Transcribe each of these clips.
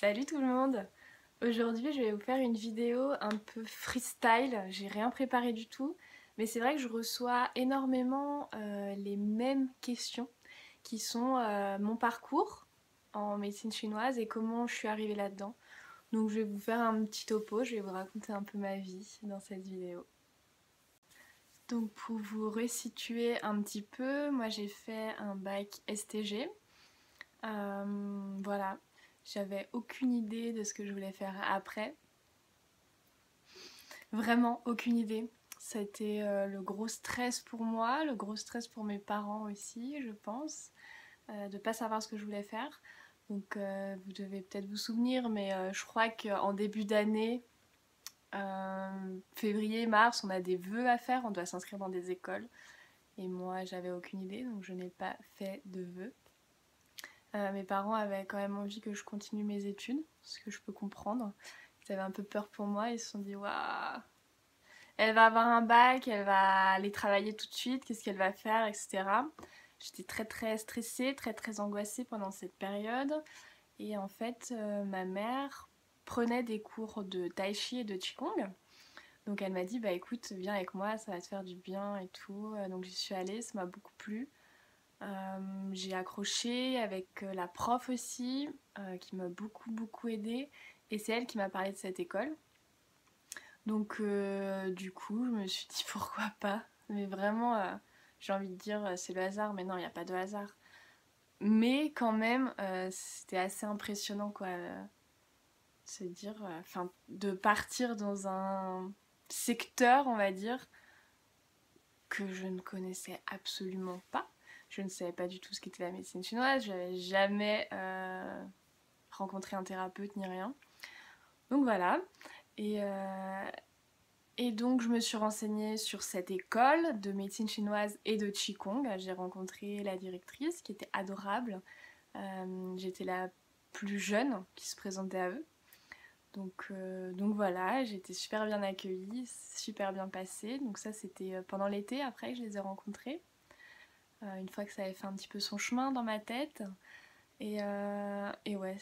Salut tout le monde! Aujourd'hui je vais vous faire une vidéo un peu freestyle, j'ai rien préparé du tout, mais c'est vrai que je reçois énormément les mêmes questions qui sont mon parcours en médecine chinoise et comment je suis arrivée là-dedans. Donc je vais vous faire un petit topo, je vais vous raconter un peu ma vie dans cette vidéo. Donc pour vous resituer un petit peu, moi j'ai fait un bac STG. Voilà, j'avais aucune idée de ce que je voulais faire après. Vraiment aucune idée. Ça a été le gros stress pour moi, le gros stress pour mes parents aussi, je pense, de pas savoir ce que je voulais faire. Donc vous devez peut-être vous souvenir, mais je crois qu'en début d'année, février, mars, on a des vœux à faire, on doit s'inscrire dans des écoles. Et moi, j'avais aucune idée, donc je n'ai pas fait de vœux. Mes parents avaient quand même envie que je continue mes études, ce que je peux comprendre. Ils avaient un peu peur pour moi, ils se sont dit waouh, elle va avoir un bac, elle va aller travailler tout de suite, qu'est-ce qu'elle va faire, etc. J'étais très très stressée, très très angoissée pendant cette période. Et en fait, ma mère prenait des cours de tai chi et de qigong. Donc elle m'a dit, bah écoute, viens avec moi, ça va te faire du bien et tout. Donc j'y suis allée, ça m'a beaucoup plu. J'ai accroché avec la prof aussi, qui m'a beaucoup aidée. Et c'est elle qui m'a parlé de cette école. Donc du coup, je me suis dit pourquoi pas. Mais vraiment, j'ai envie de dire c'est le hasard, mais non, il n'y a pas de hasard. Mais quand même, c'était assez impressionnant quoi. Se dire, enfin, de partir dans un secteur, on va dire, que je ne connaissais absolument pas. Je ne savais pas du tout ce qu'était la médecine chinoise, j'avais jamais rencontré un thérapeute ni rien. Donc voilà. Et, Et donc je me suis renseignée sur cette école de médecine chinoise et de Qigong. J'ai rencontré la directrice qui était adorable. J'étais la plus jeune qui se présentait à eux. Donc voilà, j'ai été super bien accueillie, super bien passée. Donc ça c'était pendant l'été après que je les ai rencontrés. Une fois que ça avait fait un petit peu son chemin dans ma tête. Et ouais,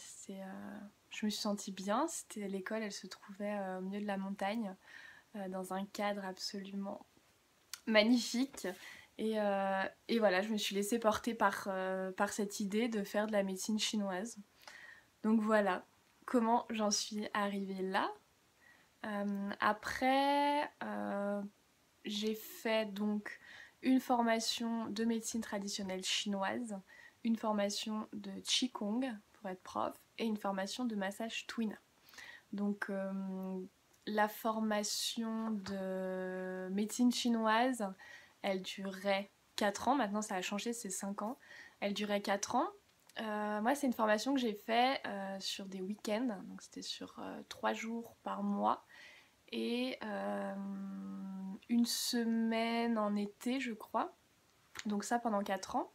je me suis sentie bien. C'était l'école, elle se trouvait au milieu de la montagne dans un cadre absolument magnifique. Et voilà, je me suis laissée porter par cette idée de faire de la médecine chinoise. Donc voilà comment j'en suis arrivée là. Après, j'ai fait donc une formation de médecine traditionnelle chinoise, une formation de Qigong pour être prof et une formation de massage Twin. Donc la formation de médecine chinoise, elle durait 4 ans, maintenant ça a changé, c'est 5 ans. Elle durait 4 ans. Moi, c'est une formation que j'ai fait sur des week-ends, donc c'était sur 3 jours par mois et une semaine en été, je crois. Donc ça pendant 4 ans.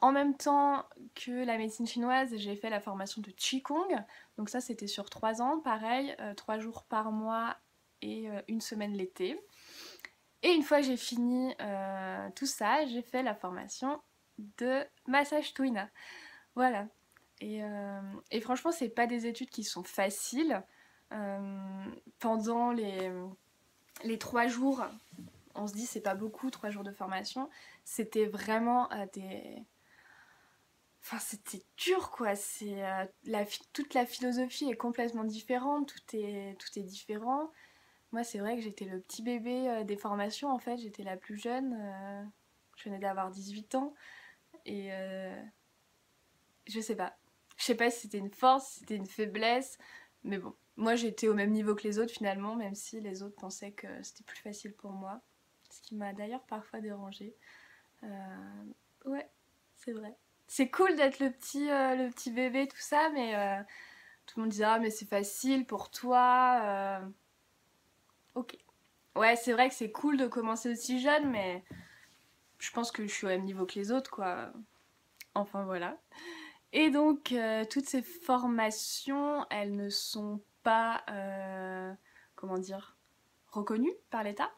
En même temps que la médecine chinoise, j'ai fait la formation de Qigong. Donc ça, c'était sur 3 ans, pareil, 3 jours par mois et une semaine l'été. Et une fois que j'ai fini tout ça, j'ai fait la formation de massage Twin. Voilà. Et franchement, c'est pas des études qui sont faciles. Pendant les 3 jours, on se dit c'est pas beaucoup, 3 jours de formation. C'était vraiment des... Enfin, c'était dur quoi, toute la philosophie est complètement différente, tout est différent. Moi, c'est vrai que j'étais le petit bébé des formations en fait, j'étais la plus jeune, je venais d'avoir 18 ans et je sais pas. Je sais pas si c'était une force, si c'était une faiblesse, mais bon, moi j'étais au même niveau que les autres finalement, même si les autres pensaient que c'était plus facile pour moi, ce qui m'a d'ailleurs parfois dérangée. Ouais, c'est vrai. C'est cool d'être le petit bébé, tout ça, mais tout le monde disait ah mais c'est facile pour toi. Ok. Ouais, c'est vrai que c'est cool de commencer aussi jeune, mais je pense que je suis au même niveau que les autres, quoi. Enfin voilà. Et donc toutes ces formations, elles ne sont pas, comment dire, reconnues par l'État.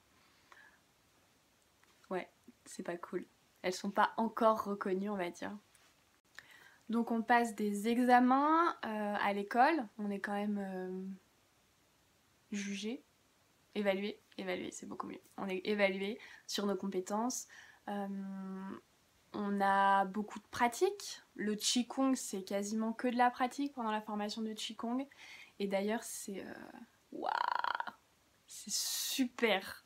Ouais, c'est pas cool. Elles sont pas encore reconnues, on va dire. Donc on passe des examens à l'école, on est quand même jugé, évalué, c'est beaucoup mieux. On est évalué sur nos compétences. Euh, on a beaucoup de pratiques. Le Qigong, c'est quasiment que de la pratique pendant la formation de Qigong. Et d'ailleurs, waouh, c'est super.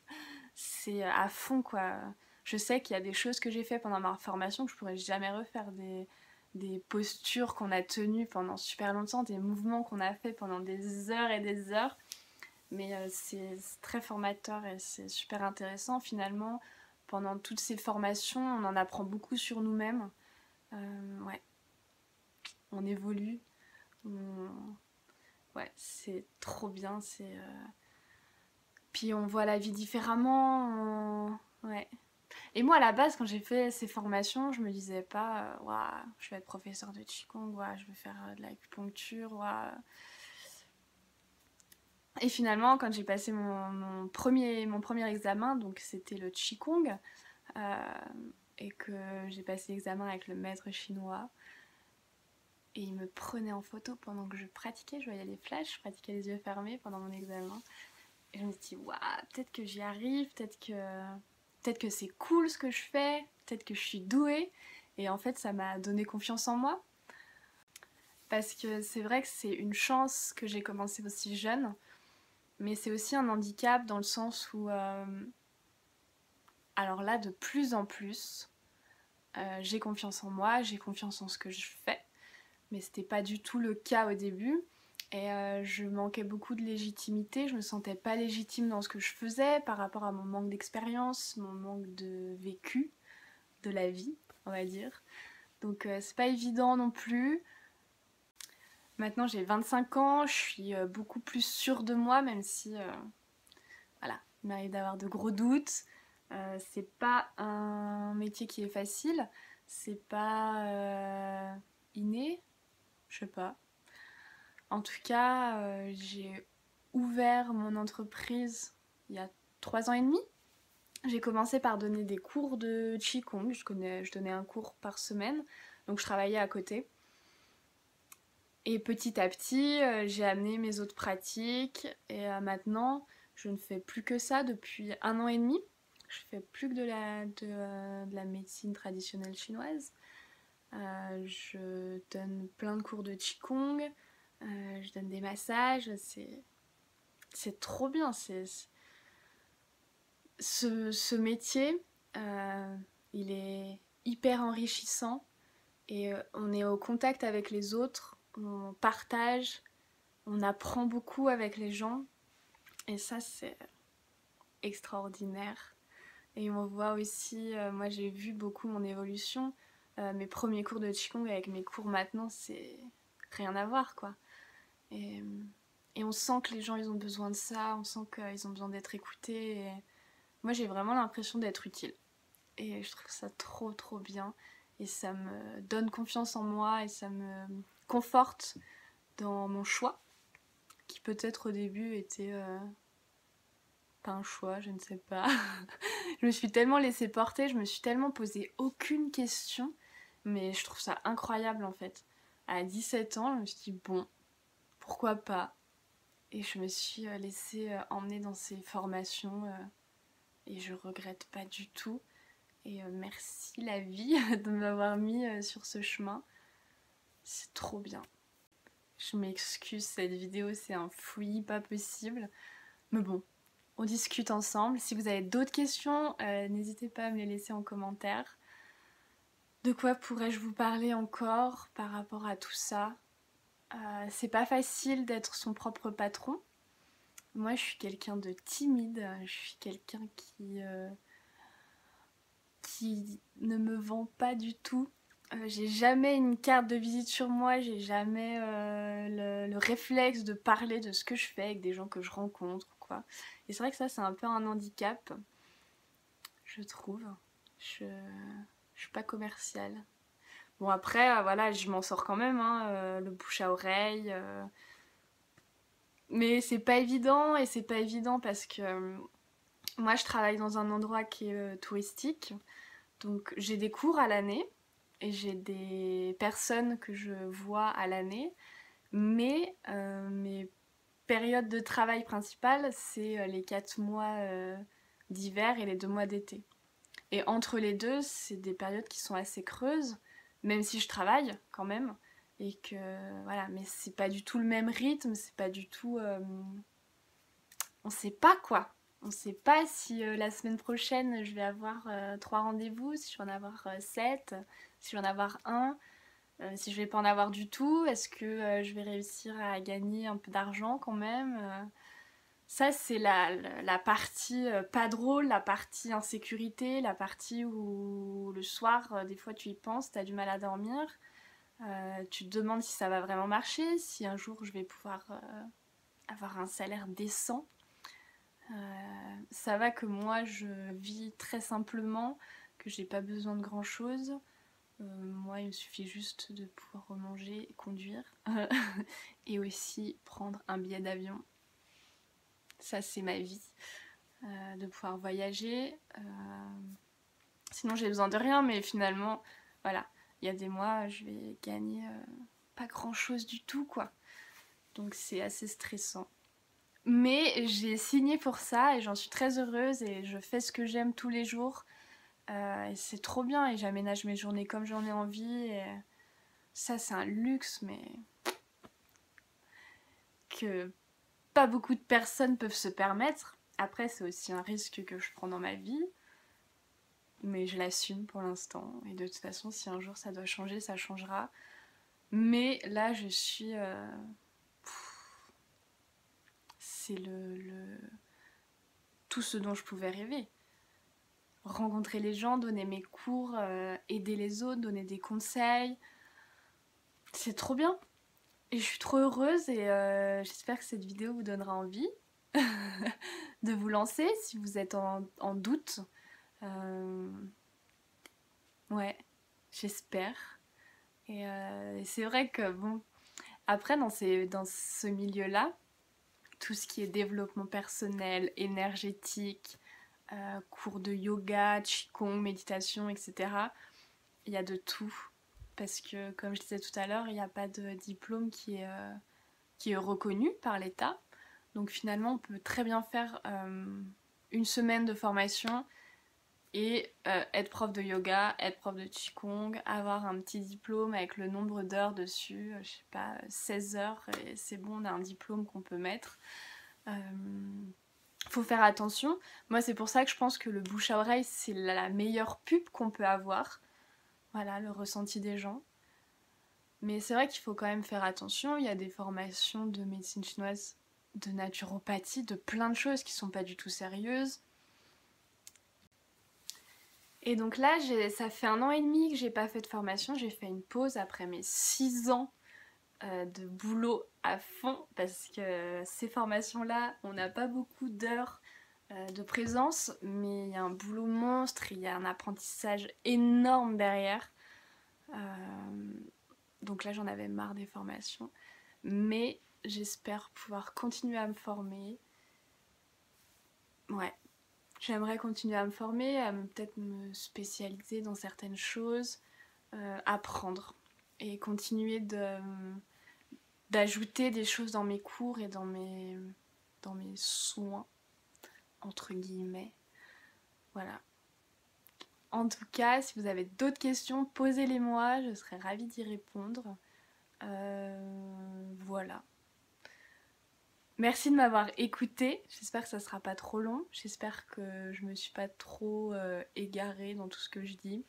C'est à fond, quoi. Je sais qu'il y a des choses que j'ai fait pendant ma formation que je pourrais jamais refaire. Des postures qu'on a tenues pendant super longtemps, des mouvements qu'on a fait pendant des heures et des heures. Mais c'est très formateur et c'est super intéressant finalement. Pendant toutes ces formations, on en apprend beaucoup sur nous-mêmes. Ouais, on évolue. Ouais, c'est trop bien. Puis on voit la vie différemment. Ouais. Et moi, à la base, quand j'ai fait ces formations, je me disais pas, ouah, je vais être professeur de Qigong, ouah, je vais faire de l'acupuncture, ouah. Et finalement, quand j'ai passé mon premier examen, donc c'était le Qigong, euh, et que j'ai passé l'examen avec le maître chinois, et il me prenait en photo pendant que je pratiquais, je voyais les flashs, je pratiquais les yeux fermés pendant mon examen. Et je me suis dit, waouh, peut-être que j'y arrive, peut-être que c'est cool ce que je fais, peut-être que je suis douée. Et en fait, ça m'a donné confiance en moi. Parce que c'est vrai que c'est une chance que j'ai commencé aussi jeune, mais c'est aussi un handicap dans le sens où, alors là, de plus en plus, j'ai confiance en moi, j'ai confiance en ce que je fais, mais c'était pas du tout le cas au début. Et je manquais beaucoup de légitimité, je me sentais pas légitime dans ce que je faisais par rapport à mon manque d'expérience, mon manque de vécu de la vie, on va dire. Donc c'est pas évident non plus. Maintenant j'ai 25 ans, je suis beaucoup plus sûre de moi, même si voilà, il m'arrive d'avoir de gros doutes. C'est pas un métier qui est facile, c'est pas inné, je sais pas. En tout cas, j'ai ouvert mon entreprise il y a 3 ans et demi. J'ai commencé par donner des cours de Qigong. Je donnais un cours par semaine, donc je travaillais à côté. Et petit à petit, j'ai amené mes autres pratiques. Et maintenant, je ne fais plus que ça depuis 1 an et demi. Je fais plus que de la médecine traditionnelle chinoise. Je donne plein de cours de Qigong. Je donne des massages. C'est trop bien. Ce métier, il est hyper enrichissant. Et on est au contact avec les autres. On partage. On apprend beaucoup avec les gens. Et ça, c'est extraordinaire. Et on voit aussi, moi j'ai vu beaucoup mon évolution. Mes premiers cours de Qigong avec mes cours maintenant, c'est rien à voir, quoi. Et, et on sent que les gens, ils ont besoin de ça, on sent qu'ils ont besoin d'être écoutés. Et moi, j'ai vraiment l'impression d'être utile. Et je trouve ça trop, trop bien. Et ça me donne confiance en moi et ça me conforte dans mon choix, qui peut-être au début était pas un choix, je ne sais pas. Je me suis tellement laissée porter, je me suis tellement posé aucune question, mais je trouve ça incroyable en fait. À 17 ans, je me suis dit bon, pourquoi pas? Et je me suis laissée emmener dans ces formations et je regrette pas du tout. Et merci la vie de m'avoir mis sur ce chemin. C'est trop bien. Je m'excuse, cette vidéo c'est un fouillis pas possible. Mais bon, on discute ensemble. Si vous avez d'autres questions, n'hésitez pas à me les laisser en commentaire. De quoi pourrais-je vous parler encore par rapport à tout ça? C'est pas facile d'être son propre patron. Moi, je suis quelqu'un de timide. Je suis quelqu'un qui ne me vend pas du tout. J'ai jamais une carte de visite sur moi, j'ai jamais le réflexe de parler de ce que je fais avec des gens que je rencontre, quoi. Et c'est vrai que ça, c'est un peu un handicap, je trouve. Je, je suis pas commerciale. Bon, après, voilà, je m'en sors quand même, hein, le bouche à oreille. Mais c'est pas évident, et c'est pas évident parce que moi, je travaille dans un endroit qui est touristique. Donc, j'ai des cours à l'année. et j'ai des personnes que je vois à l'année, mais mes périodes de travail principales, c'est les 4 mois d'hiver et les 2 mois d'été. Et entre les deux, c'est des périodes qui sont assez creuses, même si je travaille quand même. Et que voilà, mais c'est pas du tout le même rythme, c'est pas du tout. On sait pas quoi. On sait pas si la semaine prochaine je vais avoir 3 rendez-vous, si je vais en avoir 7, si je vais en avoir un, si je vais pas en avoir du tout, est-ce que je vais réussir à gagner un peu d'argent quand même Ça, c'est la partie pas drôle, la partie insécurité, la partie où le soir, des fois, tu y penses, t'as du mal à dormir. Tu te demandes si ça va vraiment marcher, si un jour je vais pouvoir avoir un salaire décent. Ça va que moi, je vis très simplement, que j'ai pas besoin de grand-chose. Moi, il me suffit juste de pouvoir manger, conduire et aussi prendre un billet d'avion. Ça, c'est ma vie. De pouvoir voyager. Sinon, j'ai besoin de rien, mais finalement, voilà. Il y a des mois, je vais gagner pas grand-chose du tout, quoi. Donc, c'est assez stressant. Mais j'ai signé pour ça et j'en suis très heureuse et je fais ce que j'aime tous les jours. Et c'est trop bien et j'aménage mes journées comme j'en ai envie. Et ça, c'est un luxe, mais que pas beaucoup de personnes peuvent se permettre. Après, c'est aussi un risque que je prends dans ma vie, mais je l'assume pour l'instant. Et de toute façon, si un jour ça doit changer, ça changera. Mais là, je suis... c'est tout ce dont je pouvais rêver. Rencontrer les gens, donner mes cours, aider les autres, donner des conseils. C'est trop bien. Et je suis trop heureuse et j'espère que cette vidéo vous donnera envie de vous lancer si vous êtes en doute. Ouais, j'espère. Et c'est vrai que bon, après dans ce milieu-là, tout ce qui est développement personnel, énergétique, cours de yoga, qigong, méditation, etc. Il y a de tout. Parce que, comme je disais tout à l'heure, il n'y a pas de diplôme qui est reconnu par l'État. Donc finalement, on peut très bien faire une semaine de formation et être prof de yoga, être prof de qigong, avoir un petit diplôme avec le nombre d'heures dessus, je sais pas, 16 heures, et c'est bon, on a un diplôme qu'on peut mettre. Faut faire attention. Moi, c'est pour ça que je pense que le bouche à oreille, c'est la meilleure pub qu'on peut avoir. Voilà, le ressenti des gens. Mais c'est vrai qu'il faut quand même faire attention. Il y a des formations de médecine chinoise, de naturopathie, de plein de choses qui sont pas du tout sérieuses. Et donc là, ça fait 1 an et demi que j'ai pas fait de formation. J'ai fait une pause après mes 6 ans de boulot à fond parce que ces formations-là, on n'a pas beaucoup d'heures de présence, mais il y a un boulot monstre, il y a un apprentissage énorme derrière. Donc là, j'en avais marre des formations, mais j'espère pouvoir continuer à me former. Ouais, j'aimerais continuer à me former, à peut-être me spécialiser dans certaines choses, apprendre et continuer d'ajouter des choses dans mes cours et dans mes soins, entre guillemets. Voilà. En tout cas, si vous avez d'autres questions, posez-les-moi, je serais ravie d'y répondre. Voilà. Merci de m'avoir écouté, j'espère que ça sera pas trop long, j'espère que je me suis pas trop égarée dans tout ce que je dis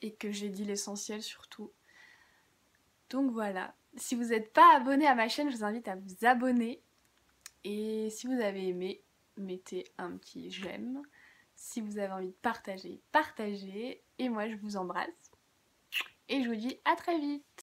et que j'ai dit l'essentiel surtout. Donc voilà, si vous n'êtes pas abonné à ma chaîne, je vous invite à vous abonner et si vous avez aimé, mettez un petit j'aime. Si vous avez envie de partager, partagez et moi je vous embrasse et je vous dis à très vite.